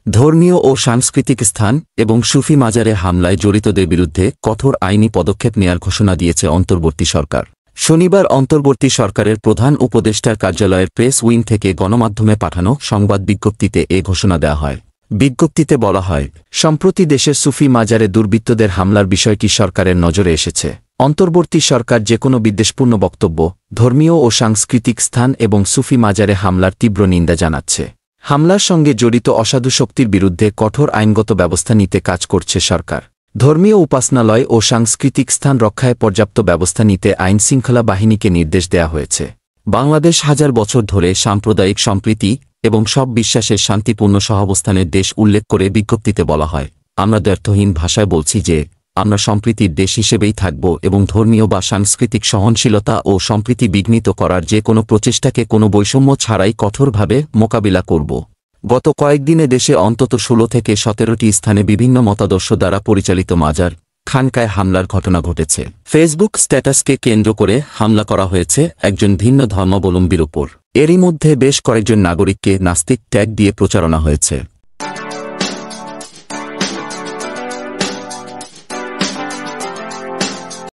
ধর্মীয় ও সাংস্কৃতিক স্থান এবং সুফি মাজারে হামলায় জড়িতদের বিরুদ্ধে কঠোর আইনি পদক্ষেপ নেয়ার ঘোষণা দিয়েছে অন্তর্বর্তী সরকার। শনিবার অন্তর্বর্তী সরকারের প্রধান উপদেষ্টার কার্যালয়ের প্রেস উইং থেকে গণমাধ্যমে পাঠানো সংবাদ বিজ্ঞপ্তিতে এ ঘোষণা দেওয়া হয়। বিজ্ঞপ্তিতে বলা হয়, সম্প্রতি দেশের সুফি মাজারে দুর্বৃত্তদের হামলার বিষয়টি সরকারের নজরে এসেছে। অন্তর্বর্তী সরকার যেকোনো বিদ্বেষপূর্ণ বক্তব্য, ধর্মীয় ও সাংস্কৃতিক স্থান এবং সুফি মাজারে হামলার তীব্র নিন্দা জানাচ্ছে। হামলার সঙ্গে জড়িত অসাধু শক্তির বিরুদ্ধে কঠোর আইনগত ব্যবস্থা নিতে কাজ করছে সরকার। ধর্মীয় উপাসনালয় ও সাংস্কৃতিক স্থান রক্ষায় পর্যাপ্ত ব্যবস্থা নিতে আইনশৃঙ্খলা বাহিনীকে নির্দেশ দেওয়া হয়েছে। বাংলাদেশ হাজার বছর ধরে সাম্প্রদায়িক সম্প্রীতি এবং সব বিশ্বাসের শান্তিপূর্ণ সহাবস্থানের দেশ উল্লেখ করে বিজ্ঞপ্তিতে বলা হয়, আমরা দ্ব্যর্থহীন ভাষায় বলছি যে আমরা সম্প্রীতির দেশ হিসেবেই থাকব এবং ধর্মীয় বা সাংস্কৃতিক সহনশীলতা ও সম্প্রীতি বিঘ্নিত করার যে কোনো প্রচেষ্টাকে কোনো বৈষম্য ছাড়াই কঠোরভাবে মোকাবিলা করব। গত কয়েকদিনে দেশে অন্তত 16 থেকে 17টি স্থানে বিভিন্ন মতাদর্শ দ্বারা পরিচালিত মাজার, খানকায় হামলার ঘটনা ঘটেছে। ফেসবুক স্ট্যাটাসকে কেন্দ্র করে হামলা করা হয়েছে একজন ভিন্ন ধর্মাবলম্বীর ওপর। এরই মধ্যে বেশ কয়েকজন নাগরিককে নাস্তিক ট্যাগ দিয়ে প্রচারণা হয়েছে।